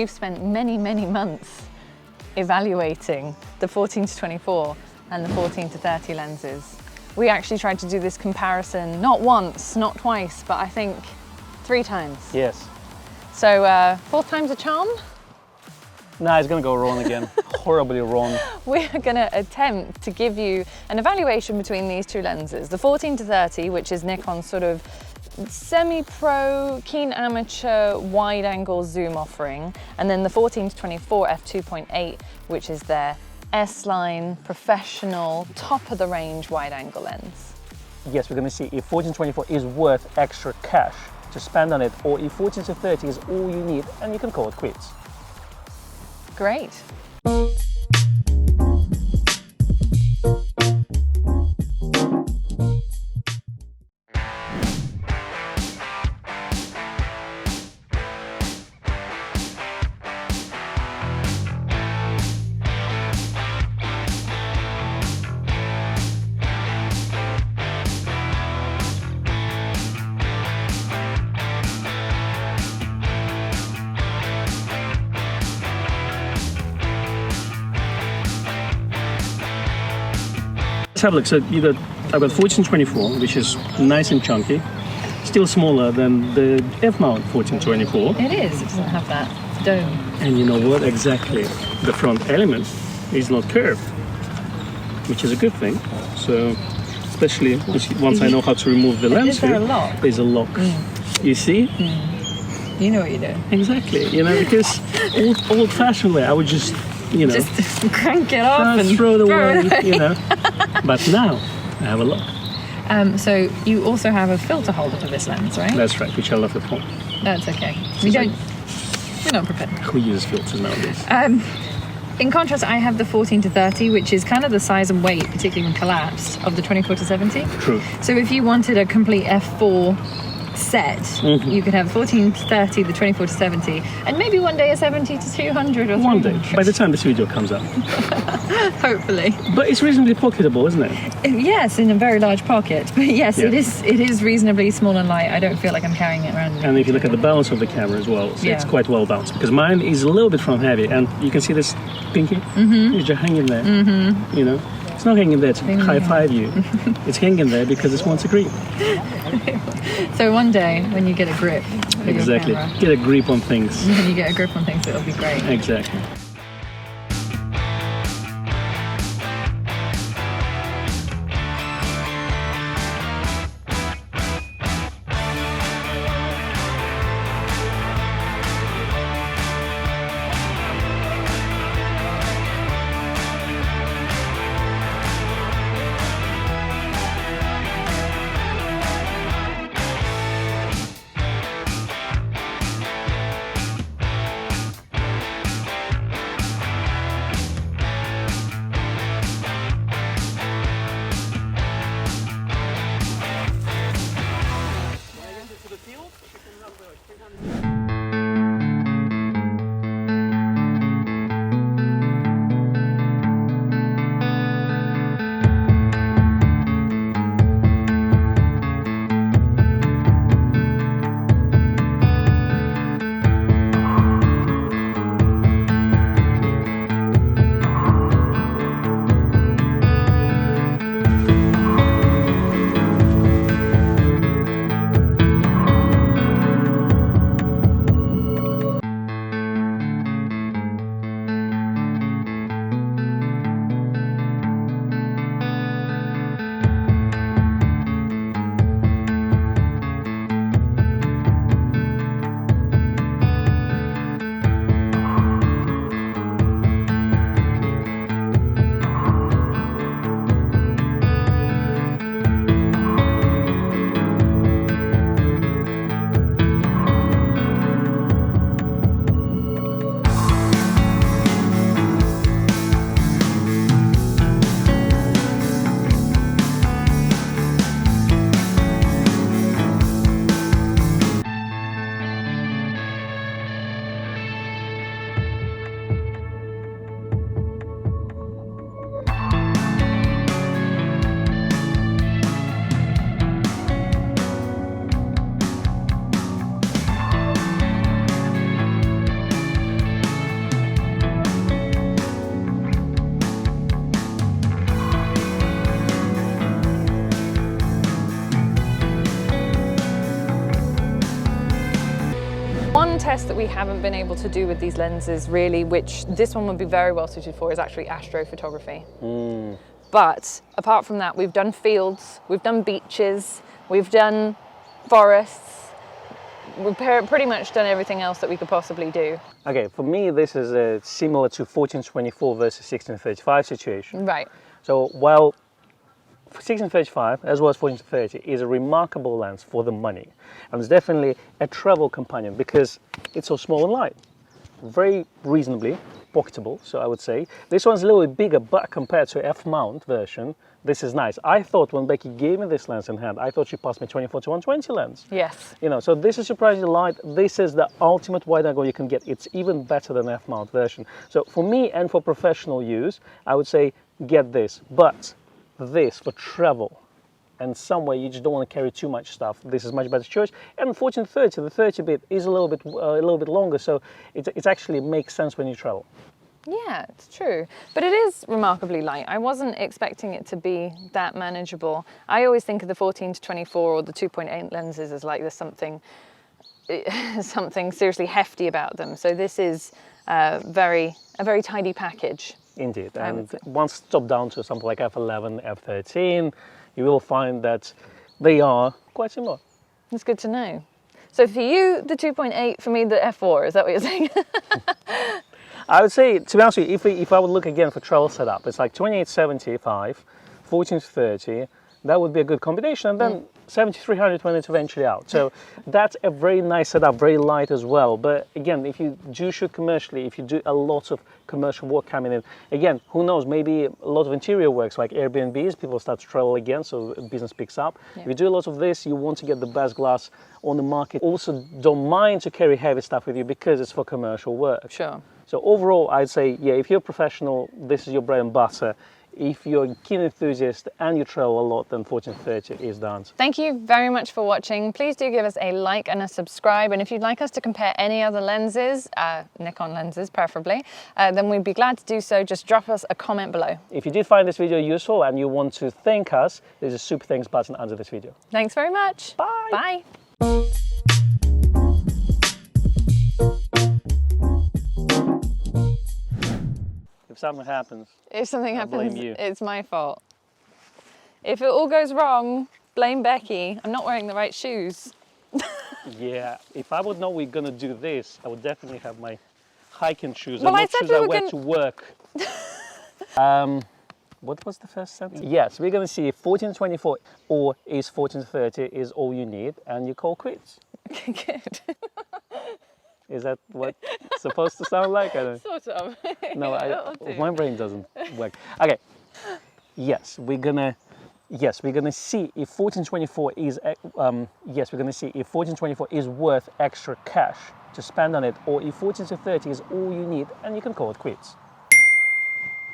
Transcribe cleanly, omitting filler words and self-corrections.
we've spent many, many months evaluating the 14-24 and the 14-30 lenses. We actually tried to do this comparison not once, not twice, but I think 3 times. Yes. So 4th time's a charm. Nah, it's gonna go wrong again. Horribly wrong. We're gonna attempt to give you an evaluation between these 2 lenses. The 14-30, which is Nikon's sort of semi-pro, keen amateur, wide-angle zoom offering, and then the 14-24 f2.8, which is their S-line, professional, top-of-the-range wide-angle lens. Yes, we're gonna see if 14-24 is worth extra cash to spend on it, or if 14-30 is all you need, and you can call it quits. Great. Let's have a look. So I've got 14-24, which is nice and chunky, still smaller than the F-mount 14-24. It is, it doesn't have that dome. And you know what? Exactly. The front element is not curved, which is a good thing. So, especially once I know how to remove the lens, Is there a lock? there's a lock. You see? You know what you're doing. Exactly. You know, because old-fashioned way, I would just, you know, Just crank it off and throw it away, away. you know. But now I have a lock. So you also have a filter holder for this lens, right? That's right, which I love at home. That's okay. We're not prepared. Who uses filters nowadays? In contrast, I have the 14-30, which is kind of the size and weight, particularly when collapsed, of the 24-70. True. So if you wanted a complete f4 set, you could have 14-30, the 24-70, and maybe one day a 70-200 or One day, 300. by the time this video comes out. Hopefully. But it's reasonably pocketable, isn't it? Yes, in a very large pocket. But yes, Yeah. it is reasonably small and light. I don't feel like I'm carrying it around. And if you look at the balance of the camera as well, so it's Yeah. quite well balanced. Because mine is a little bit front heavy, and you can see this pinky. It's just hanging there. You know, it's not hanging there to high five you. It's hanging there because it wants a grip. So one day when you get a grip with Exactly. your camera, Get a grip on things. when you get a grip on things, it'll be great. Exactly. test that we haven't been able to do with these lenses really, which this one would be very well suited for, is actually astrophotography. But apart from that, we've done fields, we've done beaches, we've done forests. We've pretty much done everything else that we could possibly do. Okay, for me, this is similar to 14-24 versus 16-35 situation. Right. So while 16-35 as well as 14-30 is a remarkable lens for the money, and it's definitely a travel companion because it's so small and light, very reasonably pocketable. So I would say this one's a little bit bigger, but compared to f-mount version, this is nice. I thought when Becky gave me this lens in hand, I thought she passed me 24-120 lens. Yes. You know, so this is surprisingly light. This is the ultimate wide angle you can get. It's even better than f-mount version. So for me and for professional use, I would say get this. But this for travel and somewhere you just don't want to carry too much stuff, this is much better choice. And 14-30, the 30 bit is a little bit longer, so it actually makes sense when you travel. Yeah, it's true. But it is remarkably light. I wasn't expecting it to be that manageable. I always think of the 14-24 or the 2.8 lenses as like there's something seriously hefty about them. So this is a very tidy package. Indeed, and once dropped down to something like f11, f13, you will find that they are quite similar. It's good to know. So for you, the 2.8, for me, the f4, is that what you're saying? I would say, to be honest with you, if I would look again for travel setup, it's like 28-75, 14-30, that would be a good combination, and then 7300 when it's eventually out. So that's a very nice setup, very light as well. But again, if you do shoot commercially, if you do a lot of commercial work coming in, again, who knows, maybe a lot of interior works like Airbnbs, people start to travel again, so business picks up. Yeah. If you do a lot of this, you want to get the best glass on the market. Also, don't mind to carry heavy stuff with you because it's for commercial work. Sure. So overall, I'd say, yeah, if you're a professional, this is your bread and butter. If you're a keen enthusiast and you travel a lot, then 14-30 is the answer. Thank you very much for watching. Please do give us a like and a subscribe. And if you'd like us to compare any other lenses, Nikon lenses preferably, then we'd be glad to do so. Just drop us a comment below. If you did find this video useful and you want to thank us, there's a super thanks button under this video. Thanks very much. Bye. Bye. If something happens, If something happens, blame you. it's my fault. If it all goes wrong, blame Becky. I'm not wearing the right shoes. yeah, if I would know we're gonna do this, I would definitely have my hiking shoes Well, and I not said shoes we I were wear gonna- to work. What was the first sentence? Yes, we're gonna see if 14-24 or is 14-30 is all you need, and you call quits. Good. Is that what it's supposed to sound like? I don't. Sort of. No, It'll do. my brain doesn't work. Okay. Yes, we're gonna see if 14-24 is yes, we're gonna see if 14-24 is worth extra cash to spend on it, or if 14-30 is all you need and you can call it quits.